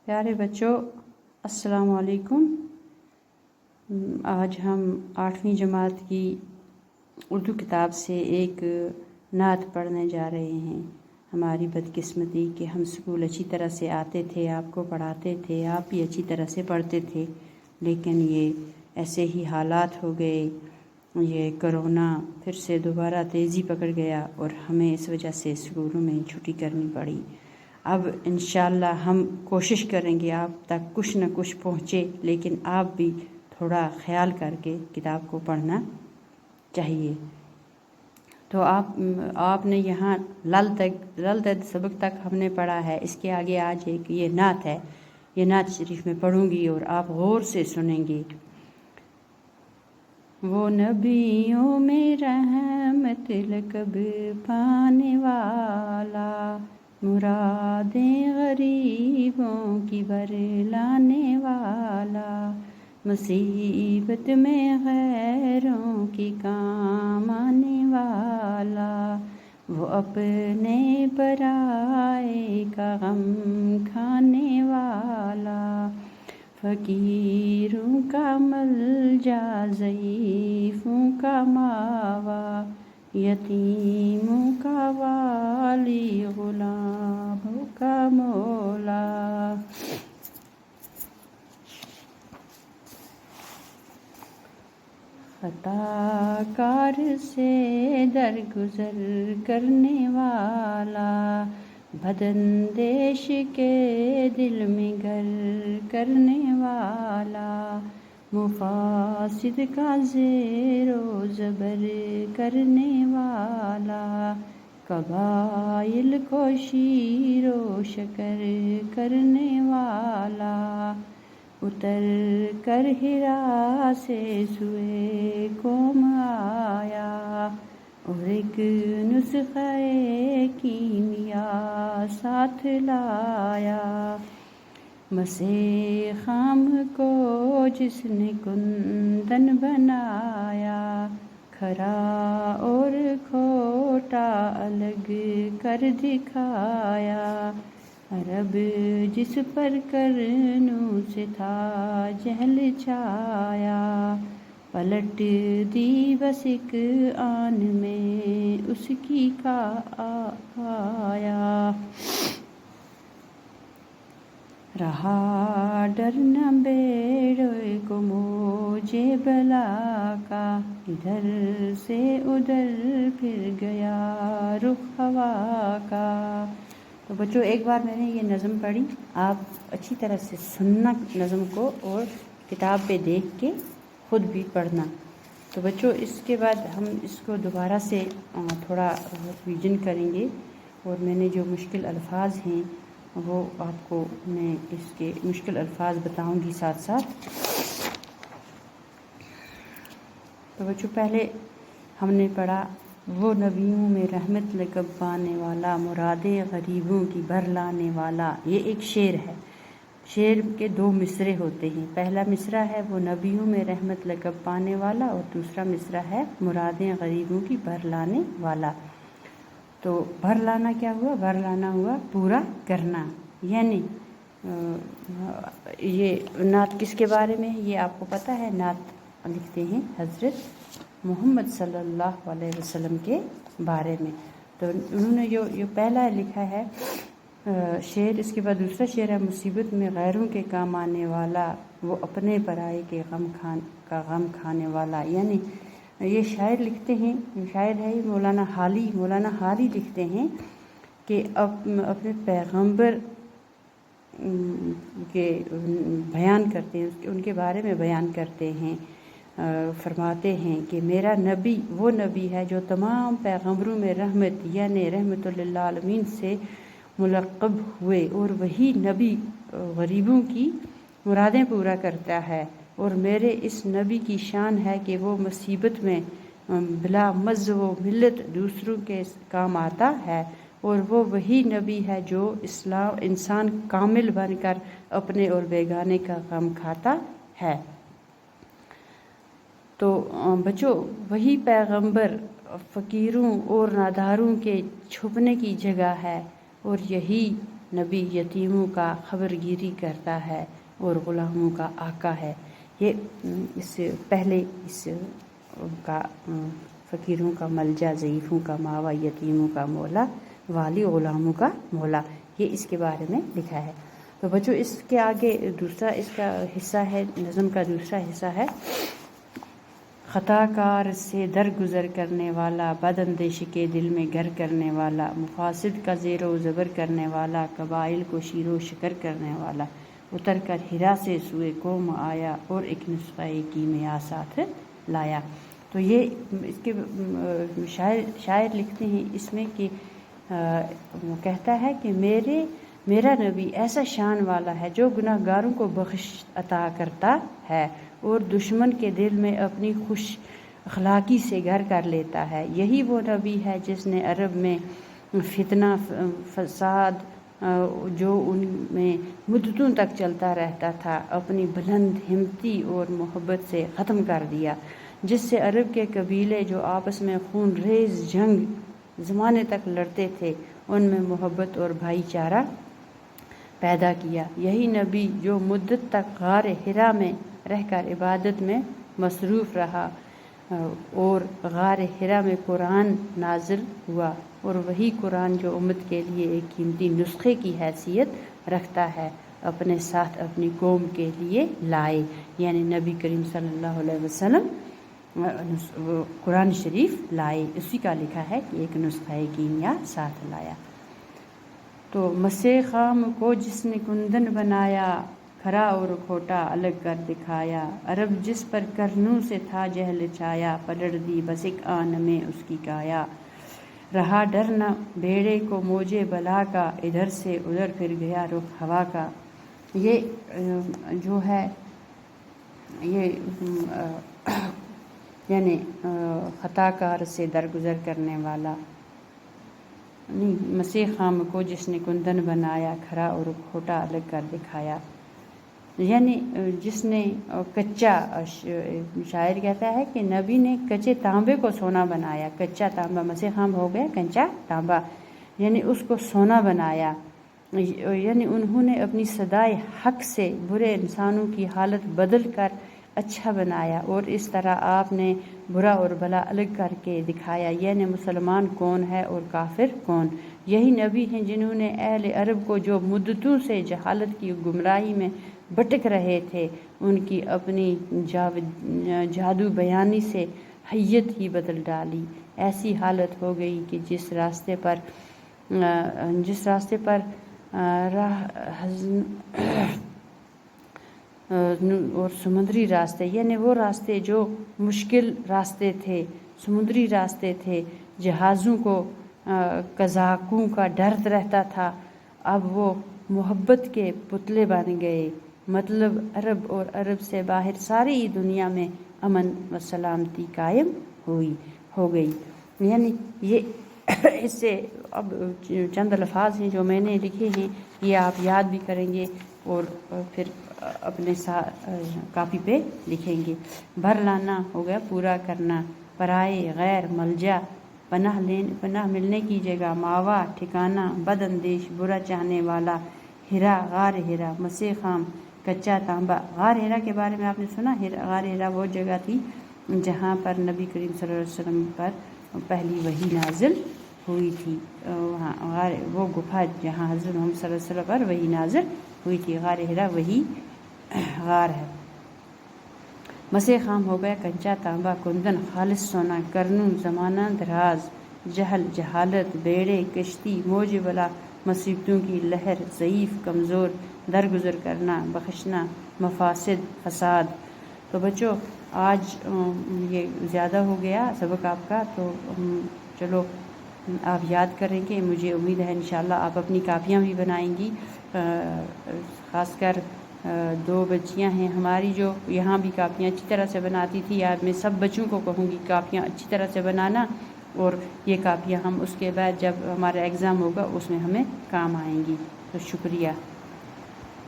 پیارے بچوں، السلام علیکم۔ آج ہم 8ویں جماعت کی اردو کتاب سے ایک نعت پڑھنے جا رہے ہیں۔ ہماری بدقسمتی کہ ہم اسکول اچھی طرح سے آتے تھے، آپ کو پڑھاتے تھے، آپ بھی اچھی طرح سے پڑھتے تھے، لیکن یہ ایسے ہی حالات ہو گئے، یہ کرونا پھر سے دوبارہ تیزی پکڑ گیا اور ہمیں اس وجہ سے اسکولوں میں چھٹی کرنی پڑی۔ اب انشاءاللہ ہم کوشش کریں گے آپ تک کچھ نہ کچھ پہنچے، لیکن آپ بھی تھوڑا خیال کر کے کتاب کو پڑھنا چاہیے۔ تو آپ نے یہاں لل دد سبق تک ہم نے پڑھا ہے، اس کے آگے آج ایک یہ نعت ہے، یہ نعت شریف میں پڑھوں گی اور آپ غور سے سنیں گے۔ وہ نبیوں میں رحمت لقب پانے والا، مرادیں غریبوں کی بر لانے والا، مصیبت میں غیروں کی کام آنے والا، وہ اپنے پرائے کا غم کھانے والا، فقیروں کا ملجا ضعیفوں کا ماوا، یتیموں کا والی غلاموں کا مولا۔ خطا کار سے درگزر کرنے والا، بداندیش کے دل میں گھر کرنے والا، مفاسد کا زیر و زبر کرنے والا، قبائل کو شیر و شکر کرنے والا، اتر کر ہرا سے سوئے قوم آیا، اور ایک نسخہ کیمیا ساتھ لایا، مسے خام کو جس نے کندن بنایا، کھرا اور کھوٹا الگ کر دکھایا، عرب جس پر کرنوں سے تھا جہل چھایا، پلٹ دی بس ایک آن میں اس کی آیا، رہا ڈر نہ بیڑے کو موجے بلا کا، ادھر سے ادھر پھر گیا رخ ہوا کا۔ تو بچوں، ایک بار میں نے یہ نظم پڑھی، آپ اچھی طرح سے سننا نظم کو اور کتاب پہ دیکھ کے خود بھی پڑھنا۔ تو بچوں، اس کے بعد ہم اس کو دوبارہ سے تھوڑا ریویژن کریں گے، اور میں نے جو مشکل الفاظ ہیں وہ آپ کو میں اس کے مشکل الفاظ بتاؤں گی ساتھ ساتھ۔ تو بچوں، پہلے ہم نے پڑھا، وہ نبیوں میں رحمت لقب پانے والا، مرادیں غریبوں کی بھر لانے والا۔ یہ ایک شعر ہے، شعر کے 2 مصرعے ہوتے ہیں۔ پہلا مصرعہ ہے وہ نبیوں میں رحمت لقب پانے والا، اور دوسرا مصرعہ ہے مرادیں غریبوں کی بھر لانے والا۔ تو بھر لانا کیا ہوا؟ بھر لانا ہوا پورا کرنا، یعنی یہ نعت کس کے بارے میں ہے؟ یہ آپ کو پتہ ہے، نعت لکھتے ہیں حضرت محمد صلی اللہ علیہ وسلم کے بارے میں۔ تو انہوں نے جو پہلا لکھا ہے شعر، اس کے بعد دوسرا شعر ہے، مصیبت میں غیروں کے کام آنے والا، وہ اپنے پرائے کے غم کھانے والا۔ یعنی یہ شاعر لکھتے ہیں، شاعر ہے مولانا حالی لکھتے ہیں کہ اپنے پیغمبر کے بیان کرتے ہیں، ان کے بارے میں بیان کرتے ہیں، فرماتے ہیں کہ میرا نبی وہ نبی ہے جو تمام پیغمبروں میں رحمت یعنی رحمت للعالمین سے ملقب ہوئے، اور وہی نبی غریبوں کی مرادیں پورا کرتا ہے، اور میرے اس نبی کی شان ہے کہ وہ مصیبت میں بلا مز و ملت دوسروں کے کام آتا ہے، اور وہ وہی نبی ہے جو انسان کامل بن کر اپنے اور بیگانے کا غم کھاتا ہے۔ تو بچوں، وہی پیغمبر فقیروں اور ناداروں کے چھپنے کی جگہ ہے، اور یہی नबी यतीमों का खबरगिरी करता है और ग़ुलामों का आका है। ये इस पहले इस का फ़कीरों का मलजा, ज़ईफ़ों का मावा, यतीमों का मौला, वाली, ग़ुलामों का मौला, ये इसके बारे में लिखा है। तो बच्चों इसके आगे दूसरा इसका हिस्सा है, नज़म का दूसरा हिस्सा है, ख़ताकार से दरगुज़र करने वाला, बदअंदेशी के दिल में घर करने वाला, मुफासिद का ज़ेरो ज़बर करने वाला, कबाइल को शीरो शिकर करने वाला, उतर कर हिरा से सुए कौम आया और एक नुस्ख़े की मियाँ साथ लाया। तो ये इसके शायर लिखते हैं इसमें कि वो कहता है कि मेरा नबी ऐसा शान वाला है जो गुनाहगारों को बख्श अता करता है और दुश्मन के दिल में अपनी खुश अखलाकी से घर कर लेता है। यही वो नबी है जिसने अरब में फितना फसाद जो उनमें मुद्दतों तक चलता रहता था अपनी बुलंद हिम्मती और मोहब्बत से ख़त्म कर दिया, जिससे अरब के कबीले जो आपस में खून रेज़ जंग ज़माने तक लड़ते थे उनमें मोहब्बत और भाईचारा पैदा किया। यही नबी जो मुद्दत तक गार हिरा में रहकर इबादत में मसरूफ़ रहा और गार हिरा में कुरान नाजिल हुआ, और वही कुरान जो उम्मत के लिए एक कीमती नुस्खे की हैसियत रखता है अपने साथ अपनी कौम के लिए लाए, यानी नबी करीम सल्लल्लाहु अलैहि वसल्लम कुरान शरीफ लाए। उसी का लिखा है कि एक नुस्खे कीमिया साथ लाया। तो मसे खाम को जिसने कुंदन बनाया, खरा और खोटा अलग कर दिखाया, अरब जिस पर करनूं से था जहल छाया, पलट दी बस एक आन में उसकी काया, रहा डर न बेड़े को मौजे बला का, इधर से उधर फिर गया रुख हवा का। ये जो है ये यानी ख़ताकार से दरगुज़र करने वाला नहीं, मसीह खाम को जिसने कुंदन बनाया, खरा और खोटा अलग कर दिखाया, यानी जिसने कच्चा, शायर कहता है कि नबी ने कच्चे तांबे को सोना बनाया। कच्चा तांबा मसीह खाम हो गया कच्चा तांबा, यानी उसको सोना बनाया, यानी उन्होंने अपनी सदाए हक से बुरे इंसानों की हालत बदल कर अच्छा बनाया, और इस तरह आपने बुरा और भला अलग करके दिखाया, यानी मुसलमान कौन है और काफिर कौन। यही नबी हैं जिन्होंने अहले अरब को जो मुद्दतों से जहालत की गुमराही में भटक रहे थे उनकी अपनी जादू बयानी से हैयत ही बदल डाली। ऐसी हालत हो गई कि जिस रास्ते पर और समुद्री रास्ते, यानी वो रास्ते जो मुश्किल रास्ते थे, समुद्री रास्ते थे, जहाज़ों को कज़ाकों का डर रहता था, अब वो मोहब्बत के पुतले बन गए। मतलब अरब और अरब से बाहर सारी दुनिया में अमन व सलामती कायम हो गई। यानी ये इससे अब चंद अल्फाज हैं जो मैंने लिखे हैं, ये आप याद भी करेंगे और फिर अपने कापी पे लिखेंगे। भर लाना हो गया पूरा करना, पराए गैर मलजा पनाह मिलने की जगह, मावा ठिकाना बदअंदेश बुरा चाहने वाला, हिरा गार हिरा मसे खाम कच्चा तांबा। गार हिरा के बारे में आपने सुना, गार हिरा वो जगह थी जहाँ पर नबी करीम सल्लल्लाहु अलैहि वसल्लम पर पहली वही नाजिल हुई थी। वहाँ वो गुफा जहाँ हज़रत मोहम्मद सल्लल्लाहु अलैहि वसल्लम पर वही नाजिल हुई थी, गार हिरा वही गार है। मसे खाम हो गया कच्चा तांबा, कुंदन खालिस सोना, करनू ज़माना दराज, जहल जहालत, बेड़े कश्ती, मौज बला मुसीबतों की लहर, ज़ईफ़ कमज़ोर, दरगुज़र करना, बख्शना, मफासिद फसाद। तो बच्चों आज ये ज़्यादा हो गया सबक आपका, तो चलो आप याद करेंगे, मुझे उम्मीद है इंशाल्लाह आप अपनी कापियाँ भी बनाएंगी। ख़ासकर 2 बच्चियां हैं हमारी जो यहाँ भी कापियाँ अच्छी तरह से बनाती थी। आज मैं सब बच्चों को कहूँगी कापियाँ अच्छी तरह से बनाना, और ये कापियाँ हम उसके बाद जब हमारा एग्ज़ाम होगा उसमें हमें काम आएंगी। तो शुक्रिया।